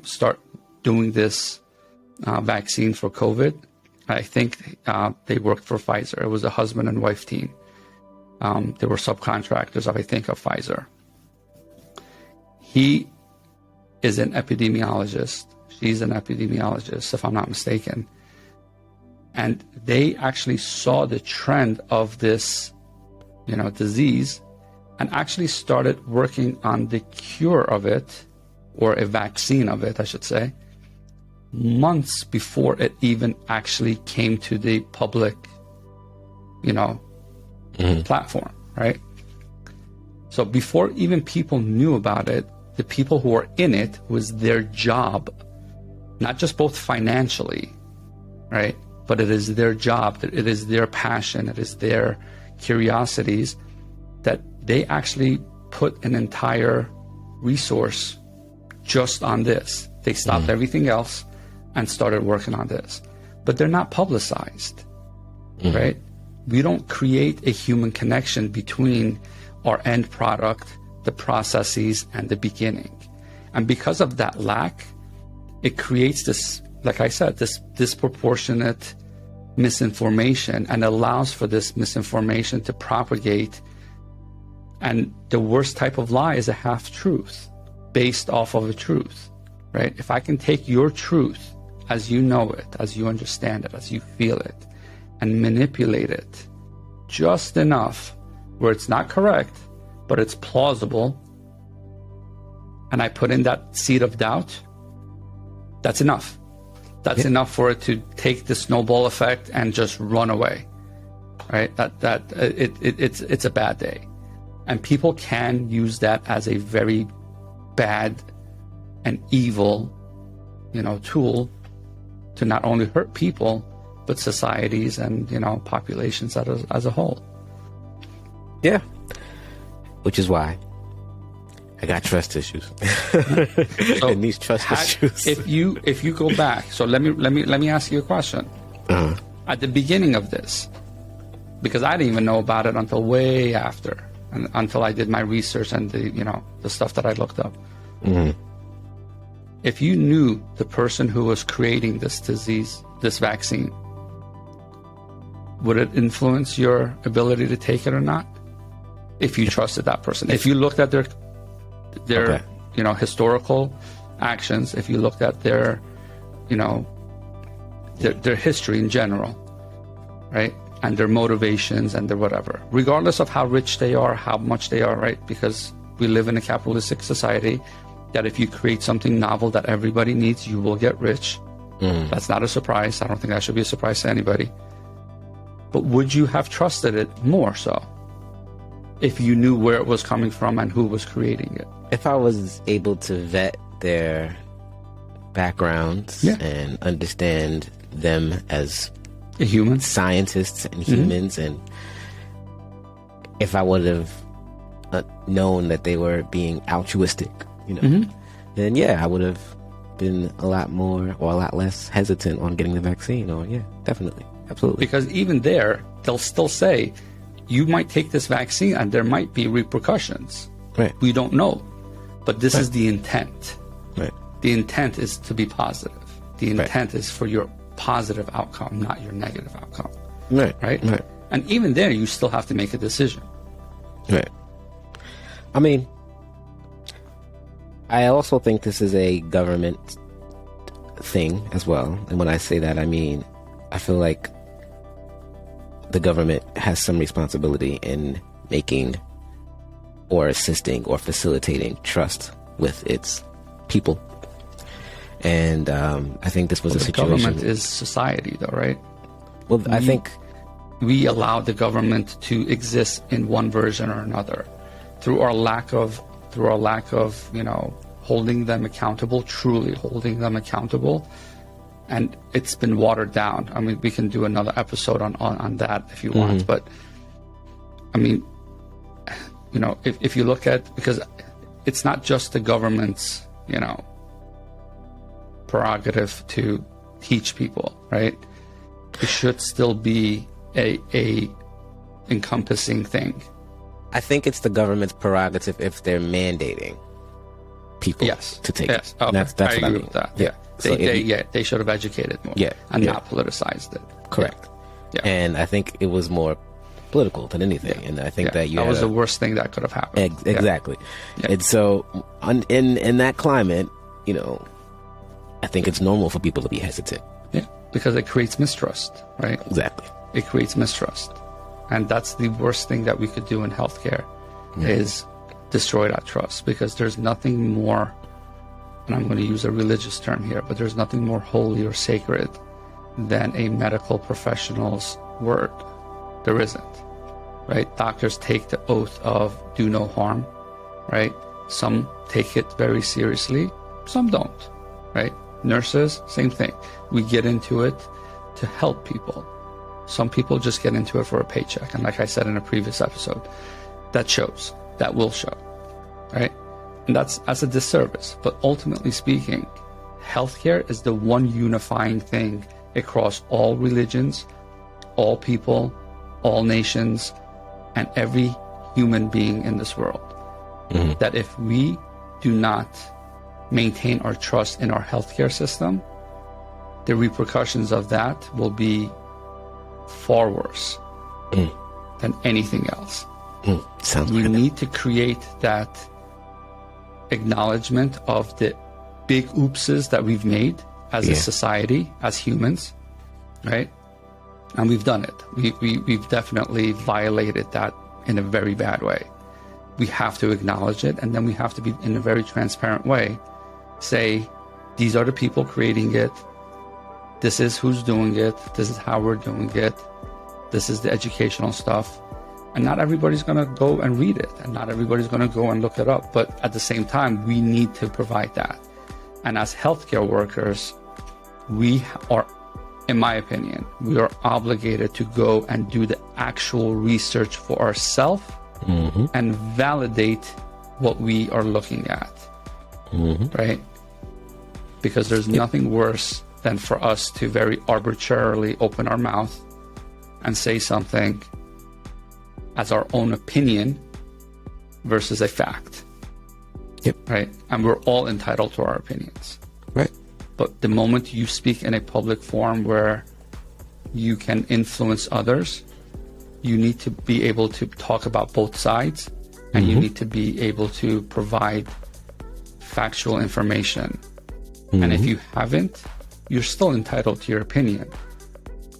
start doing this vaccine for COVID, I think they worked for Pfizer. It was a husband and wife team. They were subcontractors of Pfizer. He is an epidemiologist. She's an epidemiologist, if I'm not mistaken. And they actually saw the trend of this, disease, and actually started working on the cure of it, or a vaccine of it, I should say, months before it even actually came to the public, platform. right? So before even people knew about it, the people who were in it was their job, not just both financially, right? But it is their job, it is their passion, it is their curiosities that they actually put an entire resource just on this. They stopped everything else and started working on this. But they're not publicized, right? We don't create a human connection between our end product, the processes, and the beginning. And because of that lack, it creates this, like I said, this disproportionate misinformation, and allows for this misinformation to propagate. And the worst type of lie is a half-truth based off of a truth, right? If I can take your truth as you know it, as you understand it, as you feel it, and manipulate it just enough where it's not correct, but it's plausible, and I put in that seed of doubt, that's enough. That's enough for it to take the snowball effect and just run away, right? It's a bad day. And people can use that as a very bad and evil, tool to not only hurt people, but societies and, populations as a whole. Yeah. Which is why I got trust issues. So and these trust issues. If you go back, so let me ask you a question. At the beginning of this, because I didn't even know about it until way after, and until I did my research and the stuff that I looked up. If you knew the person who was creating this disease, this vaccine, would it influence your ability to take it or not? If you trusted that person, if you looked at their historical actions, if you looked at their history in general, right, and their motivations and their whatever, regardless of how rich they are, how much they are, right, because we live in a capitalistic society that if you create something novel that everybody needs, you will get rich. That's not a surprise. I don't think that should be a surprise to anybody. But would you have trusted it more so if you knew where it was coming from and who was creating it? If I was able to vet their backgrounds and understand them as a human, scientists and humans, and if I would have known that they were being altruistic, then I would have been a lot more or a lot less hesitant on getting the vaccine. Or definitely, absolutely. Because even there, they'll still say, you might take this vaccine and there might be repercussions. Right. We don't know. But this is the intent. Right. The intent is to be positive. The intent is for your positive outcome, not your negative outcome. Right. Right? Right. And even there, you still have to make a decision. Right. I mean, I also think this is a government thing as well. And when I say that, I mean, I feel like the government has some responsibility in making or assisting or facilitating trust with its people. And I think this was a situation. The government is society, though, right? Well, I think we allow the government to exist in one version or another through our lack of, holding them accountable, truly holding them accountable. And it's been watered down. I mean, we can do another episode on that if you want. But I mean, if you look at, because it's not just the government's, prerogative to teach people, right? It should still be a encompassing thing. I think it's the government's prerogative if they're mandating people to take it. Okay. That's I what agree I mean. with that. Yeah. They should have educated more and not politicized it. Correct. Yeah. And I think it was more political than anything. And I think that was the worst thing that could have happened. Exactly. Yeah. And so in that climate, I think it's normal for people to be hesitant. Yeah, because it creates mistrust, right? Exactly. It creates mistrust. And that's the worst thing that we could do in healthcare is destroy that trust, because there's nothing more, and I'm going to use a religious term here, but there's nothing more holy or sacred than a medical professional's word. There isn't. right? Doctors take the oath of do no harm, right? Some take it very seriously, some don't, right? Nurses, same thing. We get into it to help people. Some people just get into it for a paycheck. And like I said in a previous episode, that shows, that will show, right? And that's a disservice. But ultimately speaking, healthcare is the one unifying thing across all religions, all people, all nations, and every human being in this world. Mm-hmm. That if we do not maintain our trust in our healthcare system, the repercussions of that will be far worse than anything else. We need to create that acknowledgement of the big oopses that we've made as a society, as humans, right? And we've done it. We've definitely violated that in a very bad way. We have to acknowledge it, and then we have to be, in a very transparent way, say, these are the people creating it. This is who's doing it. This is how we're doing it. This is the educational stuff. And not everybody's going to go and read it, and not everybody's going to go and look it up. But at the same time, we need to provide that. And as healthcare workers, we are, in my opinion, we are obligated to go and do the actual research for ourselves and validate what we are looking at, right? Because there's nothing worse than for us to very arbitrarily open our mouth and say something as our own opinion versus a fact. Yep. Right? And we're all entitled to our opinions. Right. But the moment you speak in a public forum where you can influence others, you need to be able to talk about both sides, and you need to be able to provide factual information. And if you haven't, you're still entitled to your opinion.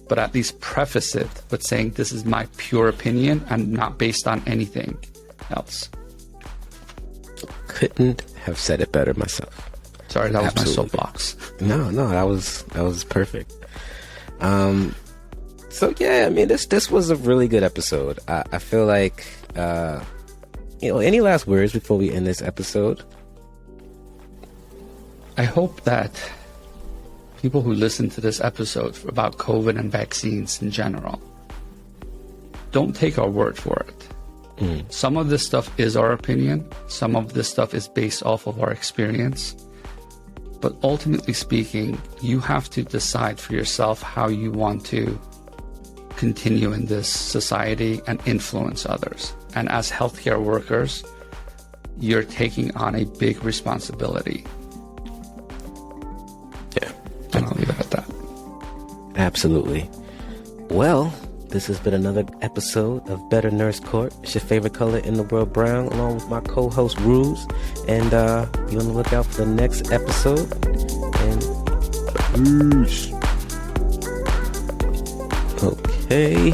But at least preface it with saying, this is my pure opinion and not based on anything else. Couldn't have said it better myself. Sorry, that was Absolutely. my soapbox. No, that was perfect. So yeah, I mean, this was a really good episode. I feel like, any last words before we end this episode? I hope that people who listen to this episode about COVID and vaccines in general don't take our word for it. Some of this stuff is our opinion. Some of this stuff is based off of our experience. But ultimately speaking, you have to decide for yourself how you want to continue in this society and influence others. And as healthcare workers, you're taking on a big responsibility. Yeah. And I'll leave it at that. Absolutely. Well, this has been another episode of Better Nurse Court. It's your favorite color in the world, brown, along with my co-host, Ruse. And be on the lookout for the next episode. And peace. Okay.